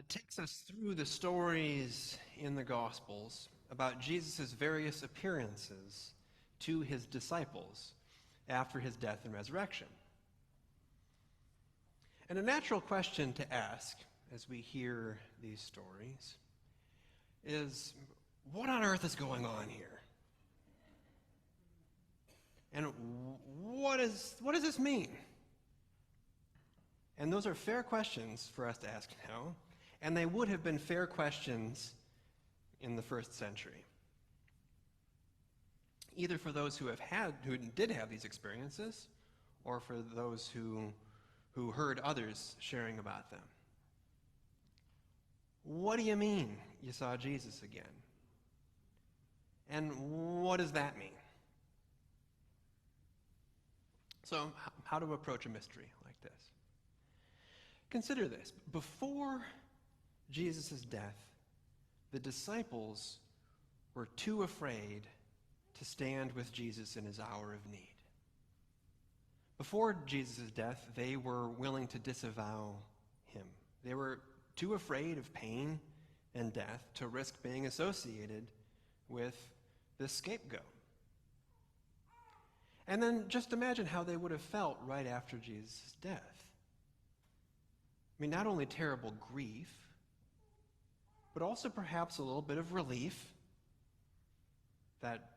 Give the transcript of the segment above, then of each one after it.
takes us through the stories in the Gospels about Jesus' various appearances to his disciples after his death and resurrection. And a natural question to ask as we hear these stories is, what on earth is going on here? And what does this mean? And those are fair questions for us to ask now, and they would have been fair questions in the first century. Either for those who did have these experiences, or for those who heard others sharing about them. What do you mean you saw Jesus again? And what does that mean? So, how to approach a mystery like this? Consider this. Before Jesus' death, the disciples were too afraid to stand with Jesus in his hour of need. Before Jesus' death, they were willing to disavow him. They were too afraid of pain and death to risk being associated with the scapegoat. And then just imagine how they would have felt right after Jesus' death. I mean, not only terrible grief, but also perhaps a little bit of relief that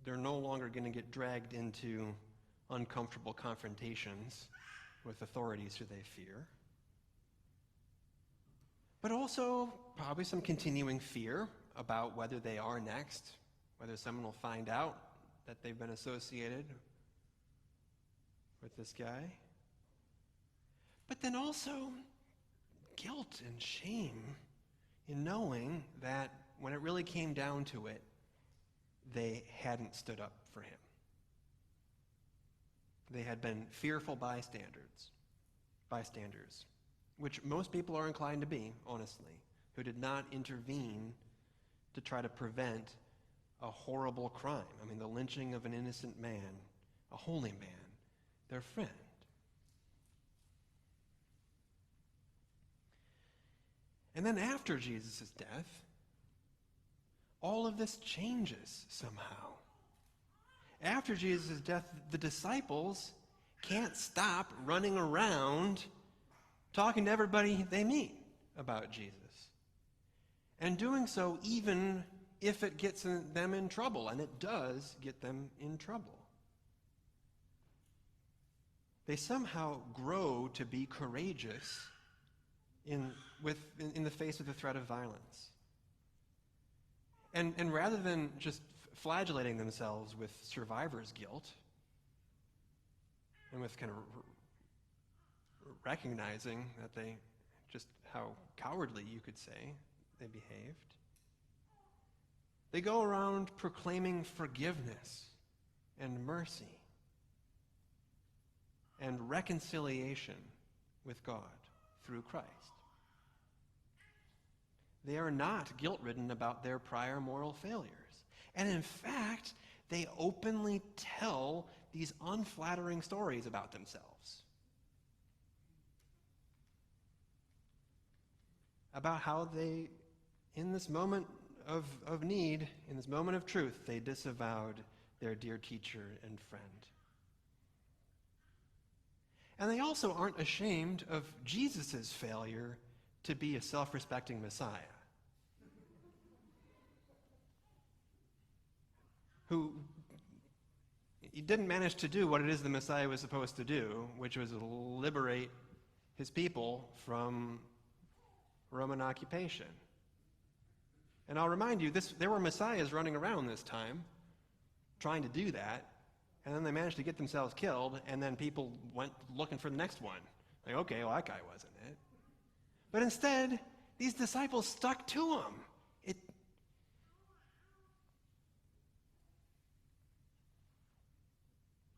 they're no longer going to get dragged into uncomfortable confrontations with authorities who they fear. But also probably some continuing fear about whether they are next, whether someone will find out that they've been associated with this guy. But then also guilt and shame in knowing that when it really came down to it, they hadn't stood up for him. They had been fearful bystanders, which most people are inclined to be, honestly, who did not intervene to try to prevent a horrible crime. I mean, the lynching of an innocent man, a holy man, their friend. And then after Jesus' death, all of this changes somehow. After Jesus' death, the disciples can't stop running around talking to everybody they meet about Jesus. And doing so even if it gets them in trouble, and it does get them in trouble. They somehow grow to be courageous in the face of the threat of violence. And rather than just flagellating themselves with survivor's guilt, and with kind of recognizing that how cowardly, you could say, they behaved, they go around proclaiming forgiveness and mercy and reconciliation with God through Christ. They are not guilt-ridden about their prior moral failures. And in fact, they openly tell these unflattering stories about themselves. About how they, in this moment of need, in this moment of truth, they disavowed their dear teacher and friend. And they also aren't ashamed of Jesus' failure to be a self-respecting Messiah, who he didn't manage to do what it is the Messiah was supposed to do, which was liberate his people from Roman occupation. And I'll remind you, there were messiahs running around this time trying to do that, and then they managed to get themselves killed, and then people went looking for the next one. Like, okay, well, that guy wasn't it. But instead, these disciples stuck to him.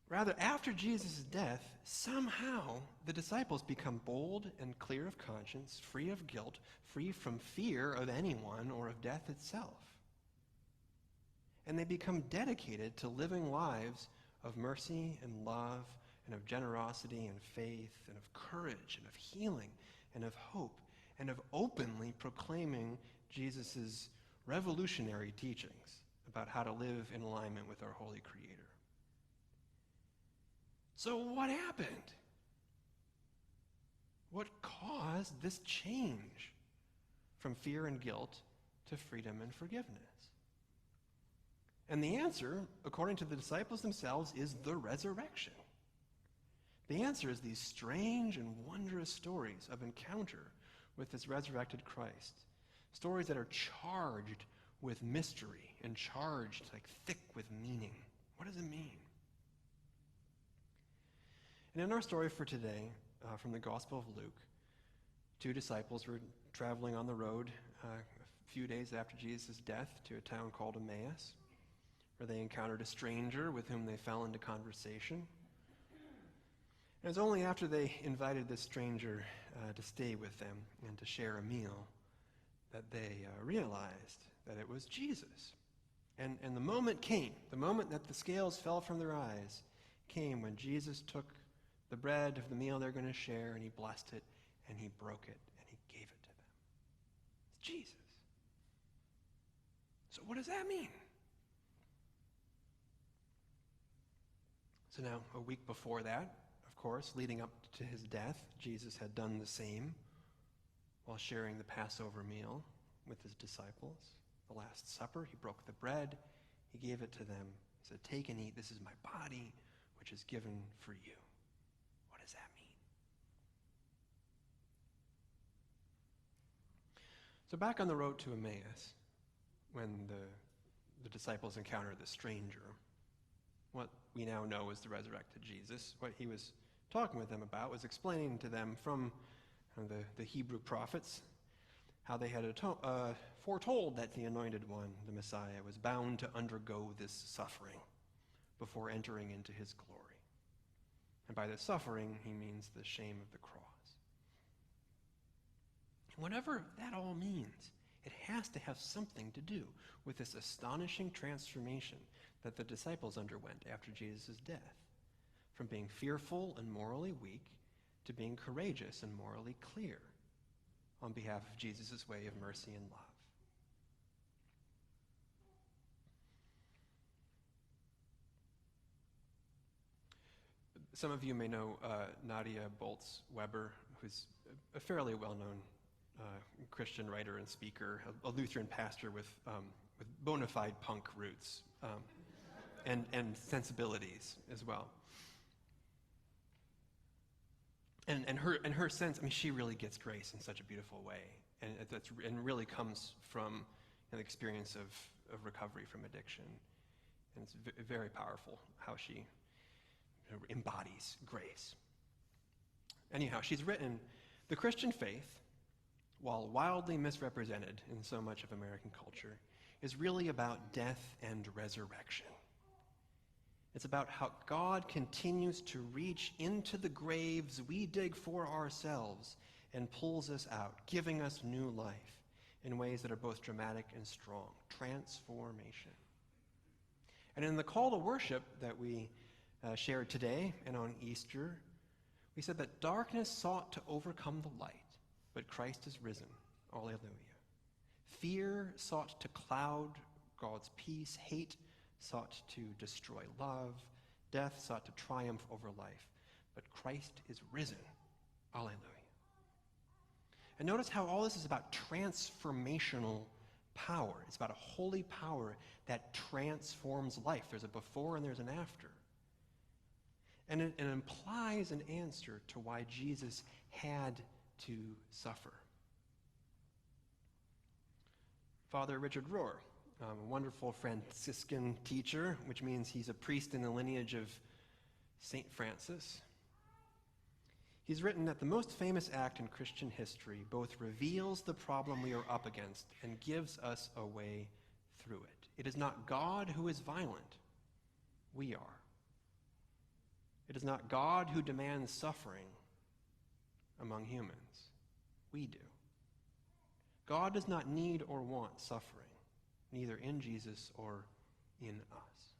Rather, after Jesus' death, somehow the disciples become bold and clear of conscience, free of guilt, free from fear of anyone or of death itself. And they become dedicated to living lives of mercy and love and of generosity and faith and of courage and of healing and of hope and of openly proclaiming Jesus' revolutionary teachings about how to live in alignment with our holy Creator. So what happened? What caused this change from fear and guilt to freedom and forgiveness? And the answer, according to the disciples themselves, is the resurrection. The answer is these strange and wondrous stories of encounter with this resurrected Christ. Stories that are charged with mystery and charged like thick with meaning. What does it mean? And in our story for today, from the Gospel of Luke, two disciples were traveling on the road a few days after Jesus' death to a town called Emmaus, where they encountered a stranger with whom they fell into conversation. And it was only after they invited this stranger to stay with them and to share a meal that they realized that it was Jesus. And the moment came, the moment that the scales fell from their eyes, came when Jesus took the bread of the meal they're going to share, and he blessed it, and he broke it, and he gave it to them. It's Jesus. So what does that mean? So now, a week before that, of course, leading up to his death, Jesus had done the same while sharing the Passover meal with his disciples. The Last Supper, he broke the bread, he gave it to them. He said, "Take and eat, this is my body, which is given for you." What does that mean? So back on the road to Emmaus, when the disciples encountered the stranger, what we now know is the resurrected Jesus, what he was talking with them about was explaining to them from the Hebrew prophets how they had foretold that the Anointed One, the Messiah, was bound to undergo this suffering before entering into his glory. And by the suffering, he means the shame of the cross. And whatever that all means, it has to have something to do with this astonishing transformation that the disciples underwent after Jesus' death, from being fearful and morally weak to being courageous and morally clear on behalf of Jesus' way of mercy and love. Some of you may know Nadia Bolz-Weber, who's a fairly well-known Christian writer and speaker, a Lutheran pastor with bona fide punk roots and sensibilities as well. And her sense, I mean, she really gets grace in such a beautiful way, and really comes from an experience of recovery from addiction, and it's very powerful how she embodies grace. Anyhow, she's written, "The Christian faith, while wildly misrepresented in so much of American culture, is really about death and resurrection. It's about how God continues to reach into the graves we dig for ourselves and pulls us out, giving us new life in ways that are both dramatic and strong. Transformation." And in the call to worship that we shared today and on Easter, we said that darkness sought to overcome the light, but Christ is risen. Alleluia. Fear sought to cloud God's peace. Hate sought to destroy love. Death sought to triumph over life. But Christ is risen. Alleluia. And notice how all this is about transformational power. It's about a holy power that transforms life. There's a before and there's an after. And it implies an answer to why Jesus had to suffer. Father Richard Rohr, a wonderful Franciscan teacher, which means he's a priest in the lineage of St. Francis. He's written that the most famous act in Christian history both reveals the problem we are up against and gives us a way through it. It is not God who is violent. We are. It is not God who demands suffering among humans. We do. God does not need or want suffering, neither in Jesus or in us.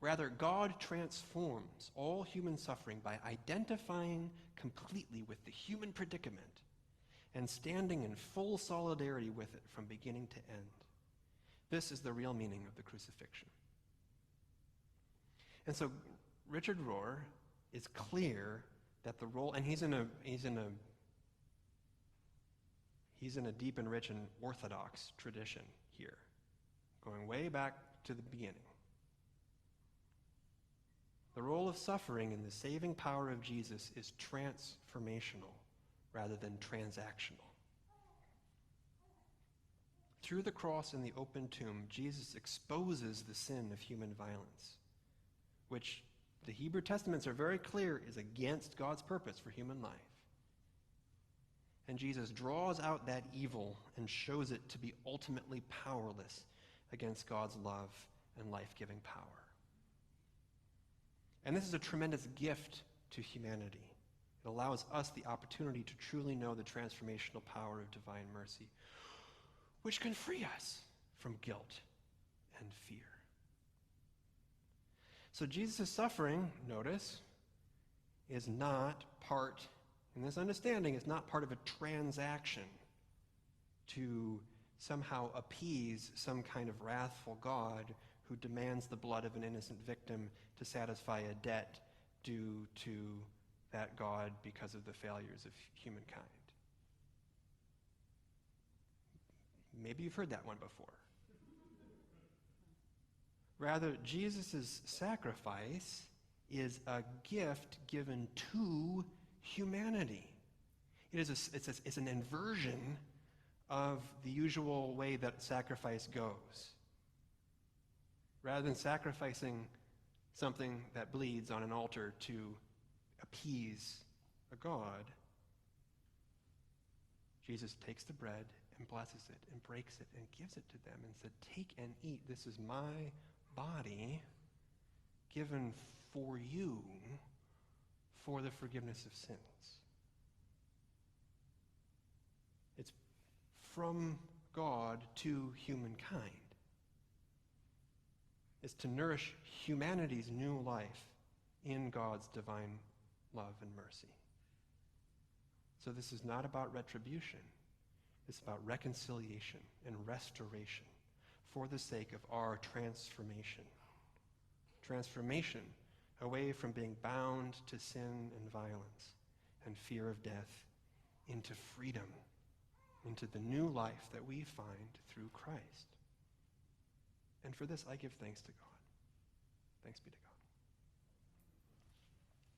Rather, God transforms all human suffering by identifying completely with the human predicament and standing in full solidarity with it from beginning to end. This is the real meaning of the crucifixion. And so Richard Rohr is clear that the role, and he's in a deep and rich and orthodox tradition here, going way back to the beginning. The role of suffering in the saving power of Jesus is transformational rather than transactional. Through the cross and the open tomb, Jesus exposes the sin of human violence, which the Hebrew Testaments are very clear is against God's purpose for human life. And Jesus draws out that evil and shows it to be ultimately powerless against God's love and life-giving power. And this is a tremendous gift to humanity. It allows us the opportunity to truly know the transformational power of divine mercy, which can free us from guilt and fear. So Jesus' suffering, notice, is not part, in this understanding, is not part of a transaction to somehow appease some kind of wrathful God who demands the blood of an innocent victim to satisfy a debt due to that God because of the failures of humankind. Maybe you've heard that one before. Rather, Jesus' sacrifice is a gift given to humanity. It's an inversion of the usual way that sacrifice goes. Rather than sacrificing something that bleeds on an altar to appease a god, Jesus takes the bread and blesses it and breaks it and gives it to them and said, "Take and eat. This is my body given for you for the forgiveness of sins." It's from God to humankind. Is to nourish humanity's new life in God's divine love and mercy. So this is not about retribution. It's about reconciliation and restoration for the sake of our transformation. Transformation away from being bound to sin and violence and fear of death into freedom, into the new life that we find through Christ. And for this, I give thanks to God. Thanks be to God.